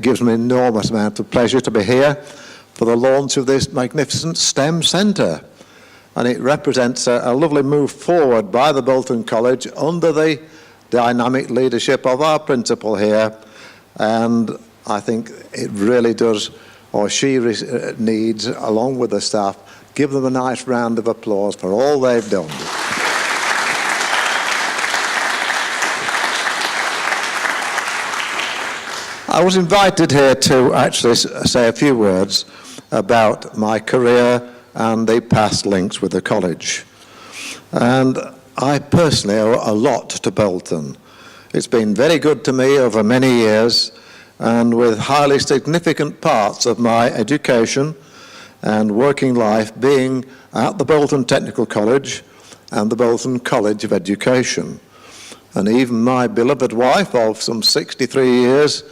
gives me an enormous amount of pleasure to be here for the launch of this magnificent STEM Centre. And it represents a lovely move forward by the Bolton College under the dynamic leadership of our principal here. And I think it really does, or she needs, along with the staff, give them a nice round of applause for all they've done. I was invited here to actually say a few words about my career and the past links with the college. And I personally owe a lot to Bolton. It's been very good to me over many years, and with highly significant parts of my education and working life being at the Bolton Technical College and the Bolton College of Education. And even my beloved wife of some 63 years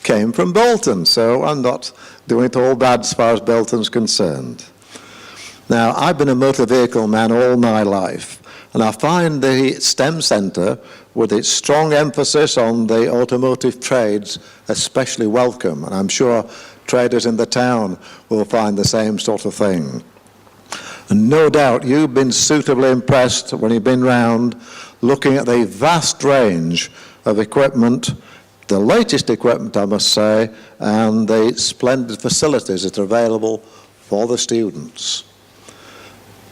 came from Bolton, so I'm not doing it all bad as far as Bolton's concerned. Now, I've been a motor vehicle man all my life, and I find the STEM Centre, with its strong emphasis on the automotive trades, especially welcome, and I'm sure traders in the town will find the same sort of thing. And no doubt you've been suitably impressed when you've been round looking at the vast range of equipment, the latest equipment, I must say, and the splendid facilities that are available for the students.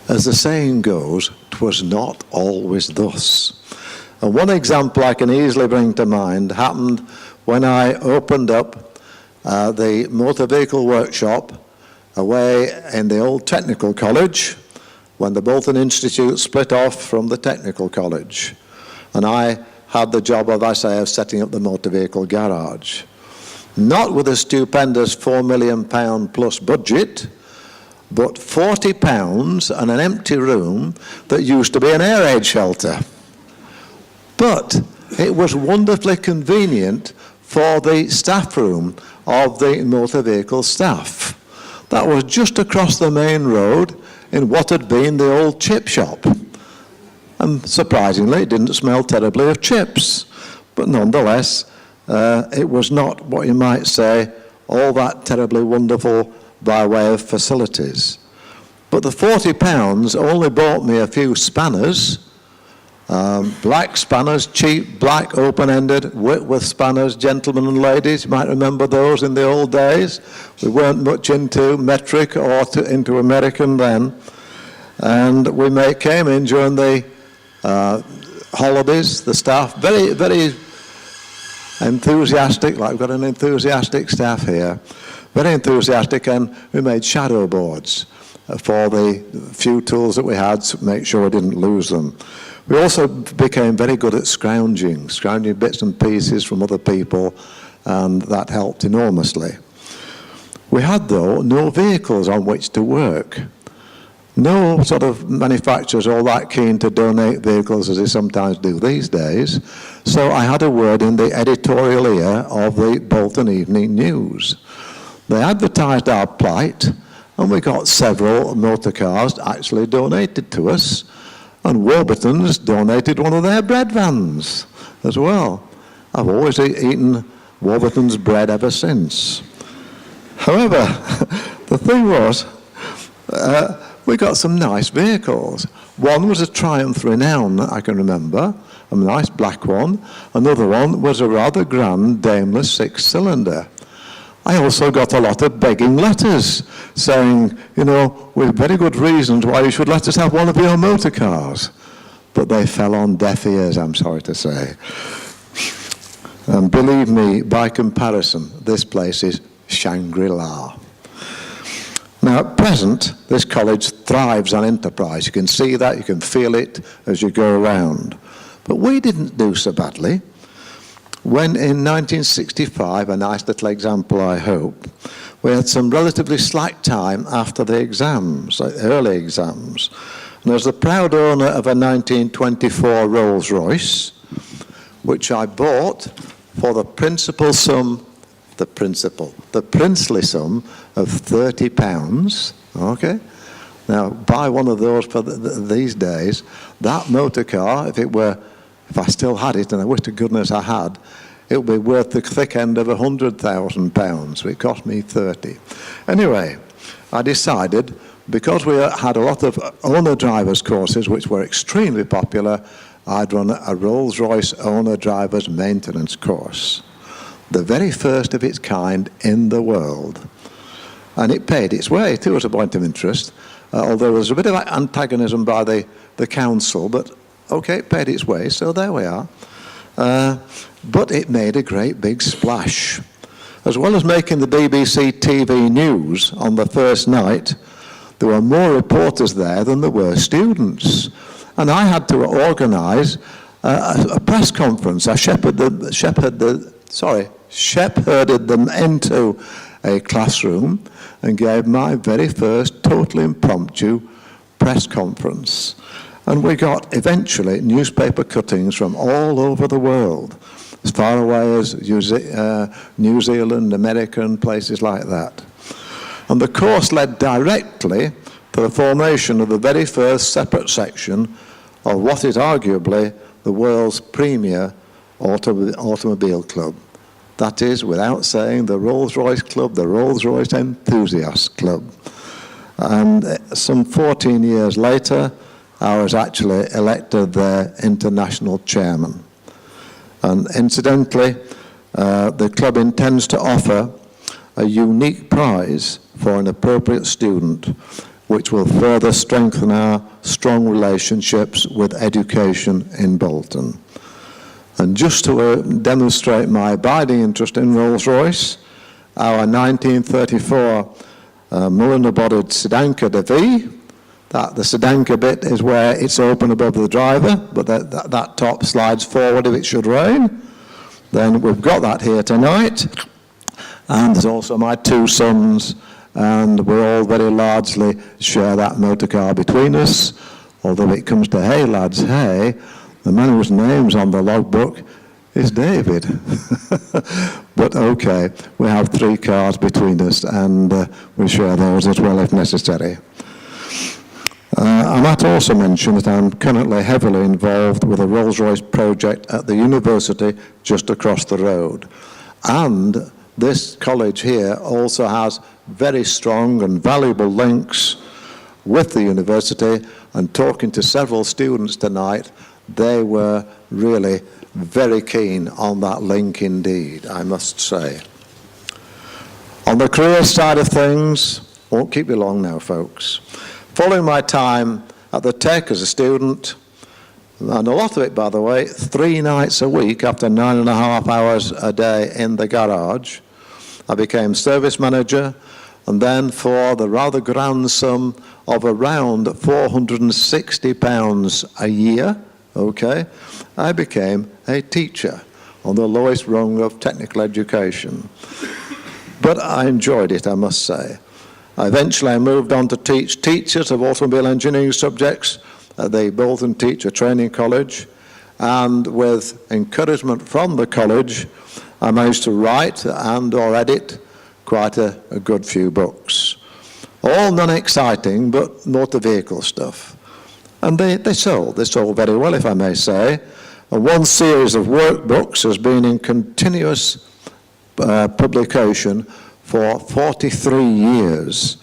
As the saying goes, 'twas not always thus. And one example I can easily bring to mind happened when I opened up the motor vehicle workshop away in the old Technical College when the Bolton Institute split off from the Technical College. And I had the job, as I say, of setting up the motor vehicle garage. Not with a stupendous £4 million plus budget, but £40 and an empty room that used to be an air raid shelter. But it was wonderfully convenient for the staff room of the motor vehicle staff. That was just across the main road in what had been the old chip shop. And surprisingly, it didn't smell terribly of chips. But nonetheless, it was not what you might say all that terribly wonderful by way of facilities. But the £40 only bought me a few spanners, black spanners, cheap, black, open-ended, Whitworth spanners, gentlemen and ladies. You might remember those in the old days. We weren't much into metric or into American then. And we came in during the holidays, the staff, very, very enthusiastic, like we've got an enthusiastic staff here, very enthusiastic, and we made shadow boards for the few tools that we had to make sure we didn't lose them. We also became very good at scrounging bits and pieces from other people, and that helped enormously. We had, though, no vehicles on which to work. No sort of manufacturers all that keen to donate vehicles as they sometimes do these days. So I had a word in the editorial ear of the Bolton Evening News. They advertised our plight, and we got several motor cars actually donated to us, and Warburton's donated one of their bread vans as well. I've always eaten Warburton's bread ever since. However, the thing was, we got some nice vehicles. One was a Triumph Renown, I can remember, a nice black one. Another one was a rather grand Daimler six-cylinder. I also got a lot of begging letters saying, you know, with very good reasons why you should let us have one of your motor cars. But they fell on deaf ears, I'm sorry to say. And believe me, by comparison, this place is Shangri-La. Now, at present, this college thrives on enterprise. You can see that, you can feel it as you go around. But we didn't do so badly. When in 1965, a nice little example I hope, we had some relatively slack time after the exams, like early exams. And as the proud owner of a 1924 Rolls Royce, which I bought for the princely sum of £30, okay? Now, buy one of those for these days. That motor car, if I still had it, and I wish to goodness I had, it'll be worth the thick end of £100,000, so it cost me 30. Anyway, I decided, because we had a lot of owner-drivers courses which were extremely popular, I'd run a Rolls-Royce owner-drivers maintenance course, the very first of its kind in the world. And it paid its way too as a point of interest, although there was a bit of antagonism by the council, but okay, it paid its way, so there we are. But it made a great big splash. As well as making the BBC TV news on the first night, there were more reporters there than there were students. And I had to organise a press conference. I shepherded them into a classroom and gave my very first totally impromptu press conference. And we got, eventually, newspaper cuttings from all over the world, as far away as New Zealand, America, and places like that. And the course led directly to the formation of the very first separate section of what is arguably the world's premier automobile club. That is, without saying, the Rolls-Royce Club, the Rolls-Royce Enthusiasts Club. And some 14 years later, I was actually elected their international chairman. And incidentally, the club intends to offer a unique prize for an appropriate student, which will further strengthen our strong relationships with education in Bolton. And just to demonstrate my abiding interest in Rolls-Royce, our 1934 Mulliner-bodied Sedanka de V, the Sedanka bit is where it's open above the driver, but that top slides forward if it should rain. Then we've got that here tonight. And there's also my two sons, and we all very largely share that motor car between us. Although it comes to hey lads, hey, the man whose name's on the logbook is David. But okay, we have three cars between us, and we share those as well if necessary. I might also mention that I'm currently heavily involved with a Rolls-Royce project at the university just across the road. And this college here also has very strong and valuable links with the university, and talking to several students tonight, they were really very keen on that link indeed, I must say. On the career side of things, won't keep you long now, folks. Following my time at the Tech as a student, and a lot of it, by the way, 3 nights a week after 9.5 hours a day in the garage, I became service manager, and then for the rather grand sum of around £460 a year, okay, I became a teacher on the lowest rung of technical education. But I enjoyed it, I must say. Eventually I moved on to teach teachers of automobile engineering subjects at the Bolton Teacher Training College, and with encouragement from the college, I managed to write and or edit quite a good few books. All non-exciting, but motor vehicle stuff. And they sold very well, if I may say. And one series of workbooks has been in continuous publication for 43 years.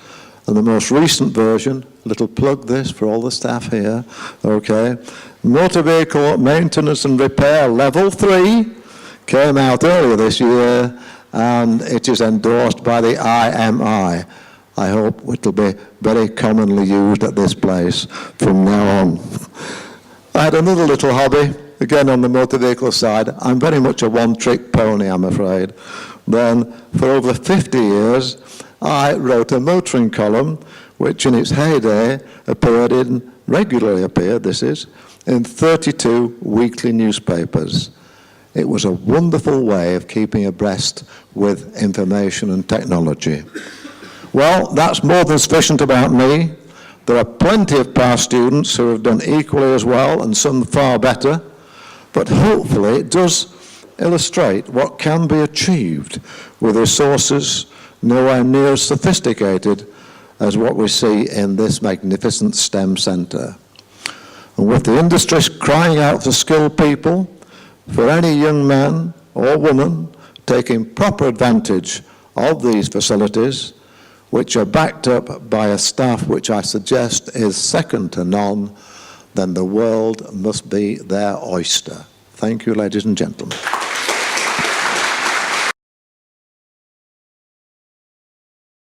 And the most recent version, little plug this for all the staff here, okay, Motor Vehicle Maintenance and Repair Level 3, came out earlier this year, and it is endorsed by the IMI. I hope it will be very commonly used at this place from now on. I had another little hobby, again on the motor vehicle side. I'm very much a one-trick pony, I'm afraid. Then, for over 50 years, I wrote a motoring column, which in its heyday regularly appeared, in 32 weekly newspapers. It was a wonderful way of keeping abreast with information and technology. Well, that's more than sufficient about me. There are plenty of past students who have done equally as well, and some far better, but hopefully it does illustrate what can be achieved with resources nowhere near as sophisticated as what we see in this magnificent STEM centre. And with the industry crying out for skilled people, for any young man or woman taking proper advantage of these facilities, which are backed up by a staff which I suggest is second to none, then the world must be their oyster. Thank you, ladies and gentlemen.